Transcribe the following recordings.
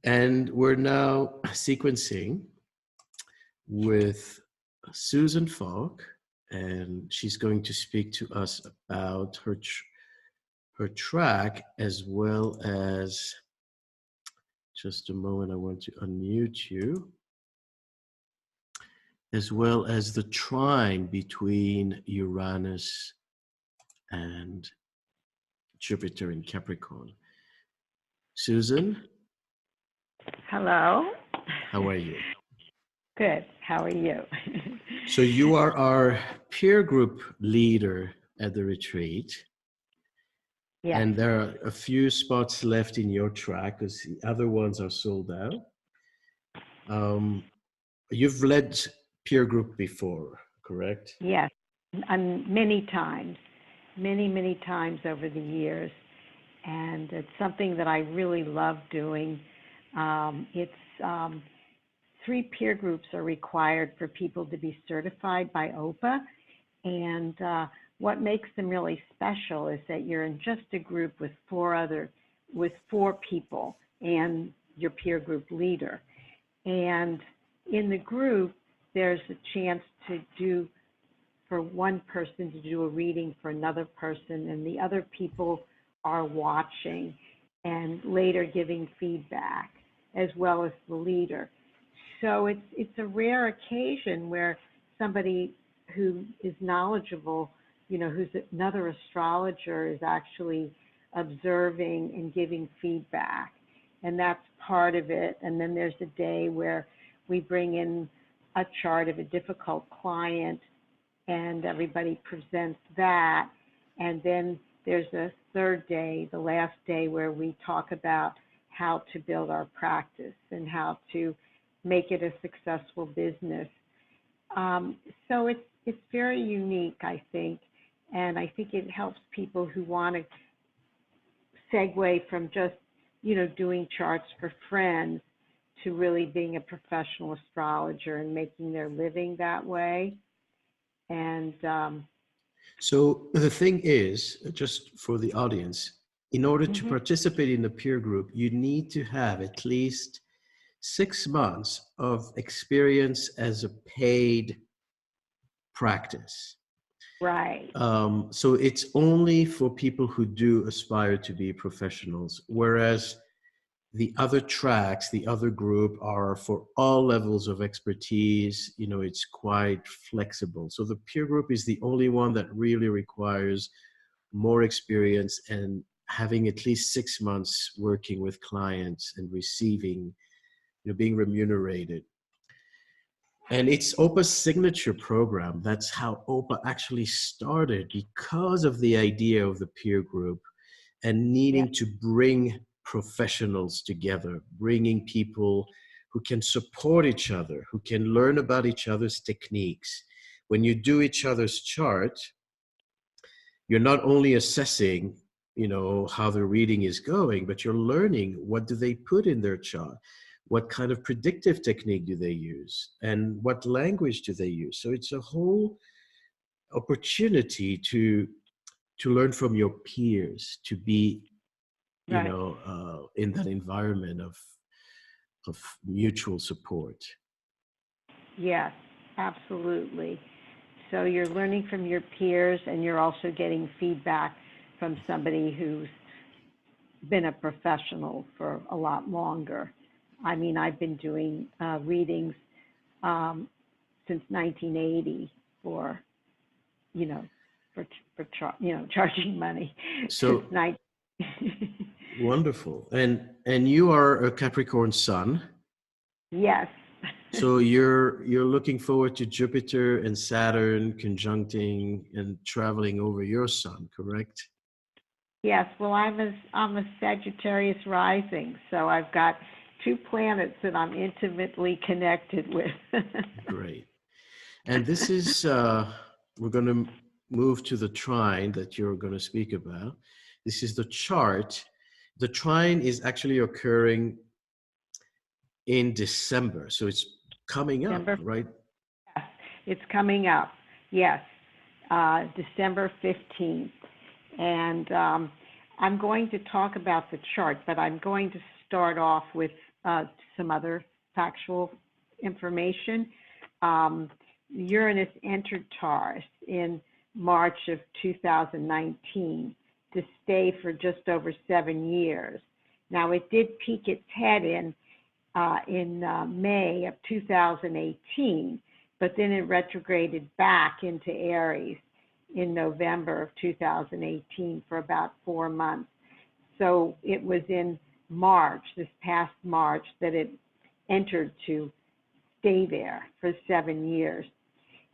And we're now sequencing with Susan Falk, and she's going to speak to us about her track, as well as, just a moment, I want to unmute you, as well as the trine between Uranus and Jupiter in Capricorn. Susan? Hello. How are you? Good. How are you? So you are our peer group leader at the retreat. Yes. And there are a few spots left in your track because the other ones are sold out. You've led peer group before, correct? Yes. Many times, many times over the years. And it's something that I really love doing. It's 3 peer groups are required for people to be certified by OPA. And what makes them really special is that you're in just a group with 4 people and your peer group leader. And in the group, there's a chance for one person to do a reading for another person, and the other people are watching and later giving feedback, as well as the leader. So it's a rare occasion where somebody who is knowledgeable, who's another astrologer, is actually observing and giving feedback. And that's part of it. And then there's a day where we bring in a chart of a difficult client and everybody presents that. And then there's a third day, the last day, where we talk about how to build our practice and how to make it a successful business. So it's very unique, I think. And I think it helps people who want to segue from just, doing charts for friends to really being a professional astrologer and making their living that way. And so the thing is, just for the audience, in order to participate in the peer group, you need to have at least 6 months of experience as a paid practice. Right. So it's only for people who do aspire to be professionals, whereas the other tracks, the other group, are for all levels of expertise. It's quite flexible. So the peer group is the only one that really requires more experience and having at least 6 months working with clients and receiving, being remunerated. And it's OPA's signature program. That's how OPA actually started, because of the idea of the peer group and needing to bring professionals together, bringing people who can support each other, who can learn about each other's techniques. When you do each other's chart, you're not only assessing, how the reading is going, but you're learning what do they put in their chart. What kind of predictive technique do they use? And what language do they use? So it's a whole opportunity to learn from your peers, to be, in that environment of mutual support. Yes, absolutely. So you're learning from your peers, and you're also getting feedback from somebody who's been a professional for a lot longer. I mean, I've been doing readings since 1980 for charging money. So wonderful. And you are a Capricorn sun. Yes. So you're looking forward to Jupiter and Saturn conjuncting and traveling over your sun, correct? Yes. Well, I'm a Sagittarius rising, so I've got 2 planets that I'm intimately connected with. Great. And this is, we're going to move to the trine that you're going to speak about. This is the chart. The trine is actually occurring in December. So it's coming up, right? Yes, it's coming up. Yes, December 15th. And I'm going to talk about the chart, but I'm going to start off with some other factual information. Uranus entered Taurus in March of 2019 to stay for just over 7 years. Now, it did peak its head in May of 2018, but then it retrograded back into Aries in November of 2018 for about 4 months. So it was in March, this past March, that it entered to stay there for 7 years.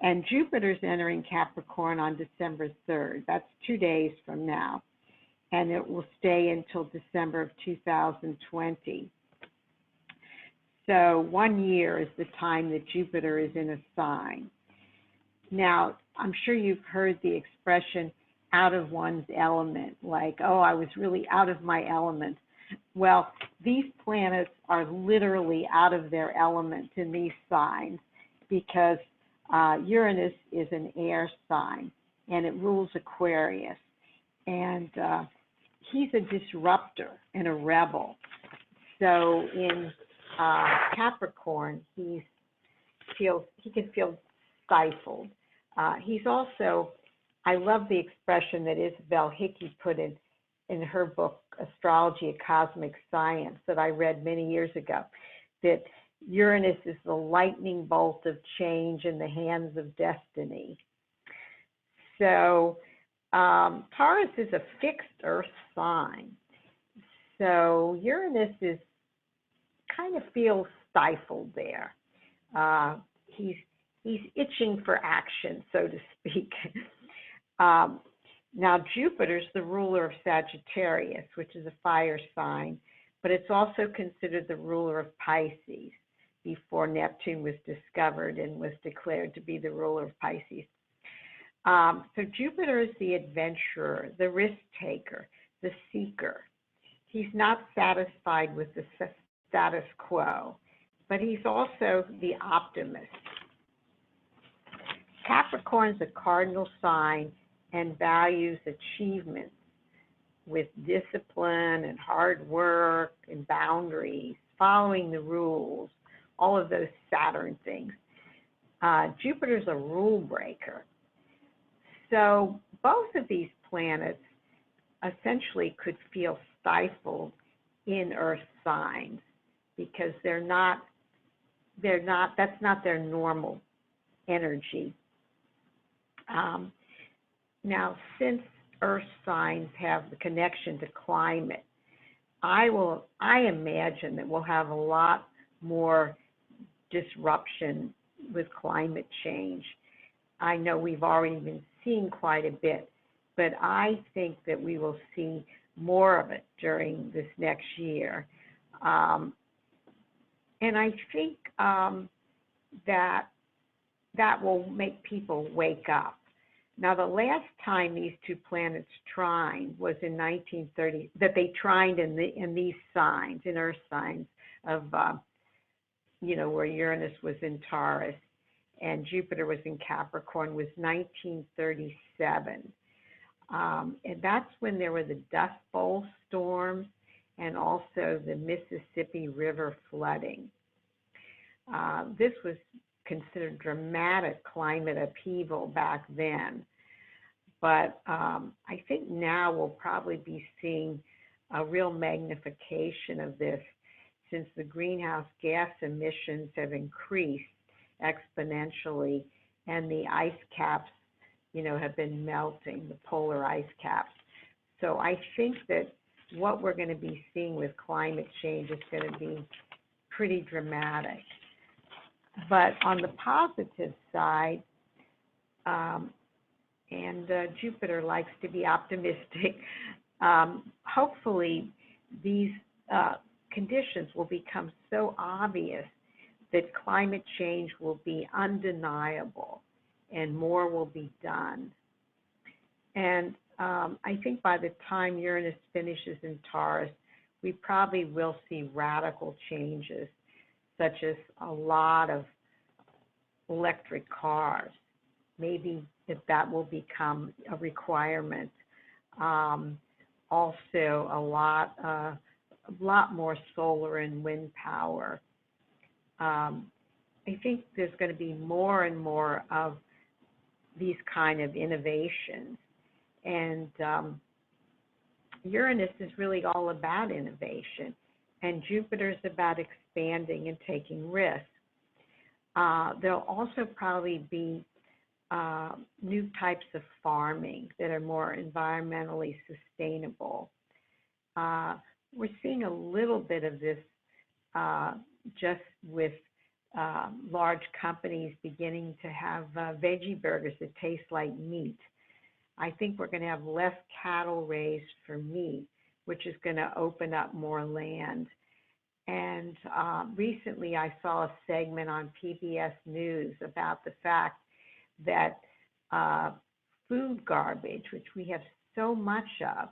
And Jupiter's entering Capricorn on December 3rd. That's 2 days from now. And it will stay until December of 2020. So 1 year is the time that Jupiter is in a sign. Now, I'm sure you've heard the expression out of one's element, like, oh, I was really out of my element. Well, these planets are literally out of their element in these signs because Uranus is an air sign and it rules Aquarius. And he's a disruptor and a rebel. So in Capricorn, he can feel stifled. He's also, I love the expression that Isabel Hickey put in her book, Astrology, A Cosmic Science, that I read many years ago, that Uranus is the lightning bolt of change in the hands of destiny. So Taurus is a fixed earth sign. So Uranus is kind of feels stifled there. He's itching for action, so to speak. Now, Jupiter's the ruler of Sagittarius, which is a fire sign, but it's also considered the ruler of Pisces before Neptune was discovered and was declared to be the ruler of Pisces. So Jupiter is the adventurer, the risk taker, the seeker. He's not satisfied with the status quo, but he's also the optimist. Capricorn's a cardinal sign and values achievements with discipline and hard work and boundaries, following the rules, all of those Saturn things. Jupiter's a rule breaker. So both of these planets essentially could feel stifled in Earth signs because that's not their normal energy. Now, since Earth signs have the connection to climate, I imagine that we'll have a lot more disruption with climate change. I know we've already been seeing quite a bit, but I think that we will see more of it during this next year. And I think that will make people wake up. Now, the last time these two planets trined was in 1930, that they trined in these signs, in Earth signs of, where Uranus was in Taurus and Jupiter was in Capricorn, was 1937. And that's when there were the Dust Bowl storms and also the Mississippi River flooding. This was considered dramatic climate upheaval back then. But I think now we'll probably be seeing a real magnification of this since the greenhouse gas emissions have increased exponentially and the ice caps, have been melting, the polar ice caps. So I think that what we're going to be seeing with climate change is going to be pretty dramatic. But on the positive side, Jupiter likes to be optimistic, hopefully these conditions will become so obvious that climate change will be undeniable and more will be done. And I think by the time Uranus finishes in Taurus, we probably will see radical changes, such as a lot of electric cars. Maybe that will become a requirement. Also, a lot a lot more solar and wind power. I think there's going to be more and more of these kind of innovations. And Uranus is really all about innovation, and Jupiter is about expanding and taking risks. There'll also probably be new types of farming that are more environmentally sustainable. We're seeing a little bit of this just with large companies beginning to have veggie burgers that taste like meat. I think we're going to have less cattle raised for meat, which is going to open up more land. And recently I saw a segment on PBS News about the fact that food garbage, which we have so much of,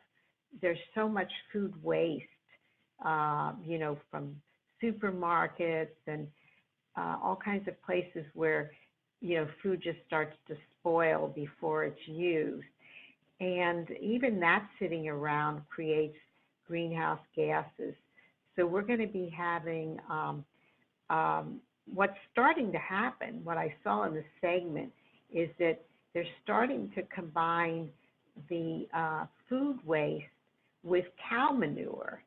there's so much food waste, from supermarkets and all kinds of places where, food just starts to spoil before it's used. And even that sitting around creates greenhouse gases. So we're going to be having what's starting to happen, what I saw in the segment, is that they're starting to combine the food waste with cow manure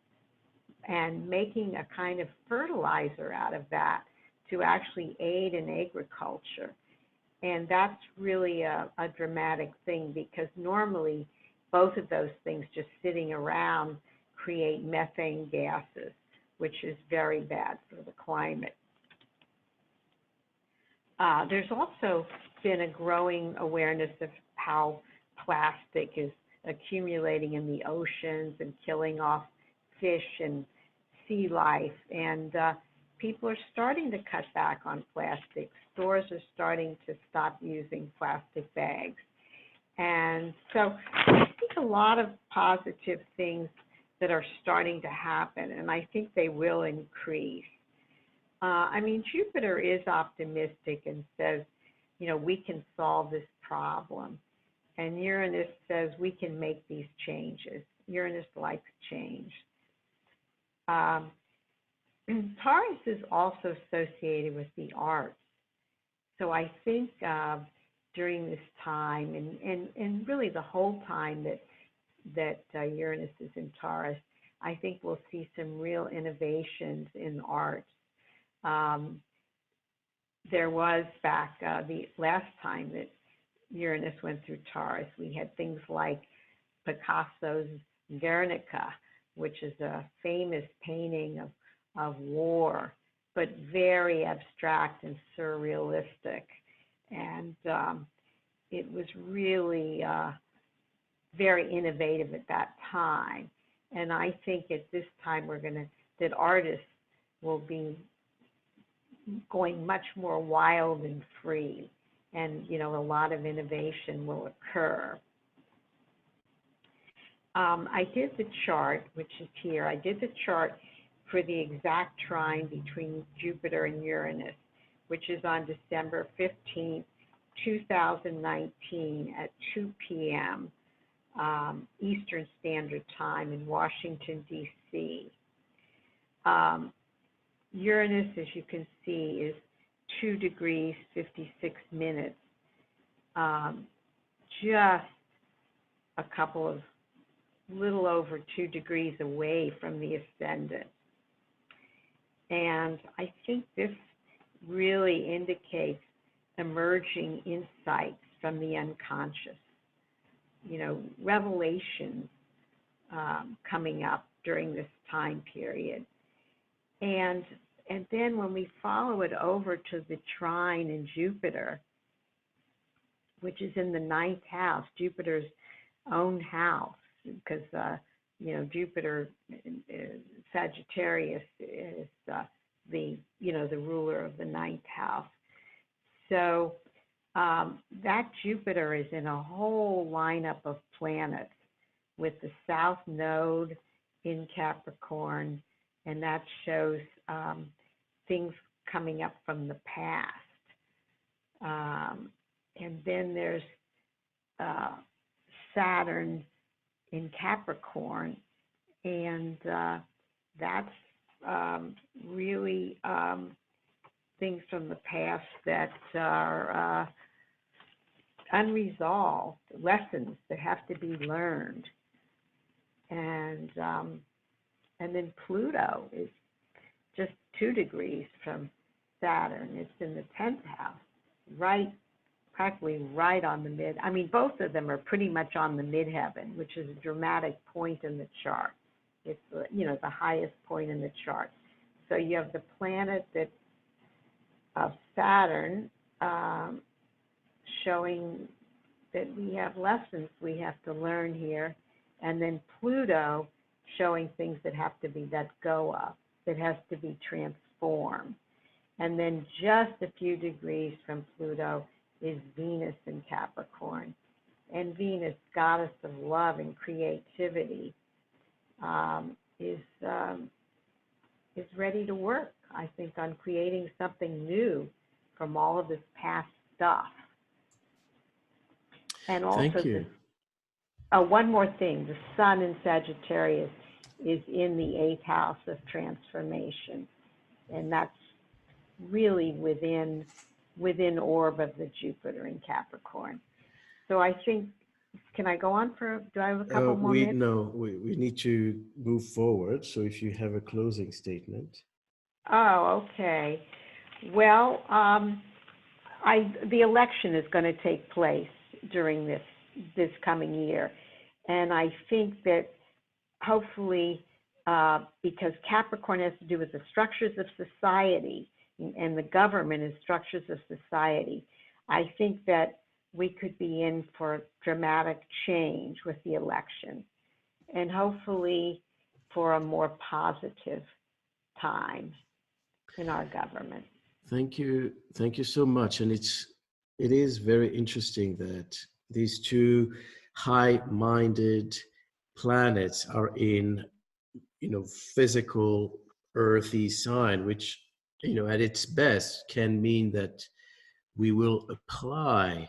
and making a kind of fertilizer out of that to actually aid in agriculture. And that's really a dramatic thing, because normally both of those things just sitting around create methane gases, which is very bad for the climate. There's also been a growing awareness of how plastic is accumulating in the oceans and killing off fish and sea life. And people are starting to cut back on plastic. Stores are starting to stop using plastic bags. And so I think a lot of positive things that are starting to happen, and I think they will increase. Jupiter is optimistic and says, we can solve this problem. And Uranus says we can make these changes. Uranus likes change. Taurus is also associated with the arts. So I think during this time, and really the whole time that Uranus is in Taurus, I think we'll see some real innovations in arts. There was back the last time that Uranus went through Taurus, we had things like Picasso's Guernica, which is a famous painting of war, but very abstract and surrealistic. And it was really very innovative at that time. And I think at this time that artists will be going much more wild and free, and a lot of innovation will occur. I did the chart, which is here. I did the chart for the exact trine between Jupiter and Uranus, which is on December 15th, 2019 at 2 p.m. Eastern Standard Time in Washington, D.C. Uranus, as you can see, is 2 degrees, 56 minutes, just a couple of little over 2 degrees away from the ascendant. And I think this really indicates emerging insights from the unconscious, revelations coming up during this time period. And then when we follow it over to the trine in Jupiter, which is in the 9th house, Jupiter's own house, because Jupiter, Sagittarius, is the ruler of the 9th house. So that Jupiter is in a whole lineup of planets with the South Node in Capricorn, and that shows things coming up from the past. And then there's Saturn in Capricorn, and that's really things from the past that are unresolved, lessons that have to be learned. And then Pluto is just 2 degrees from Saturn. It's in the 10th house, practically right on the mid. I mean, both of them are pretty much on the midheaven, which is a dramatic point in the chart. It's the highest point in the chart. So you have the planet of Saturn showing that we have lessons we have to learn here, and then Pluto showing things that have to be let go of, that has to be transformed. And then just a few degrees from Pluto is Venus in Capricorn. And Venus, goddess of love and creativity, is ready to work, I think, on creating something new from all of this past stuff. And also, Thank you. One more thing, the Sun in Sagittarius is in the 8th house of transformation, and that's really within orb of the Jupiter in Capricorn. So I think, can I go on do I have a couple more minutes? No, we need to move forward. So if you have a closing statement. Oh, okay. Well, the election is going to take place during this coming year, and I think that hopefully, because Capricorn has to do with the structures of society, and the government is structures of society, I think that we could be in for dramatic change with the election, and hopefully for a more positive time in our government. Thank you so much. And it is very interesting that these 2 high-minded planets are in physical earthy sign, which at its best can mean that we will apply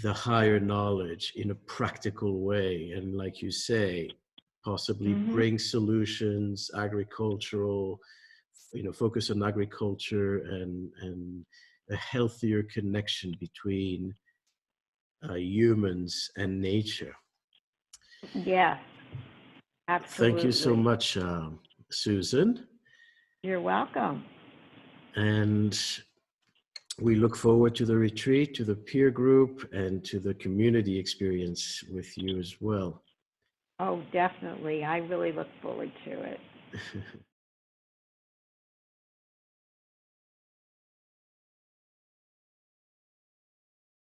the higher knowledge in a practical way, and like you say, possibly bring solutions, agricultural, focus on agriculture and a healthier connection between humans and nature. Yes, absolutely. Thank you so much, Susan. You're welcome. And we look forward to the retreat, to the peer group, and to the community experience with you as well. Oh, definitely. I really look forward to it.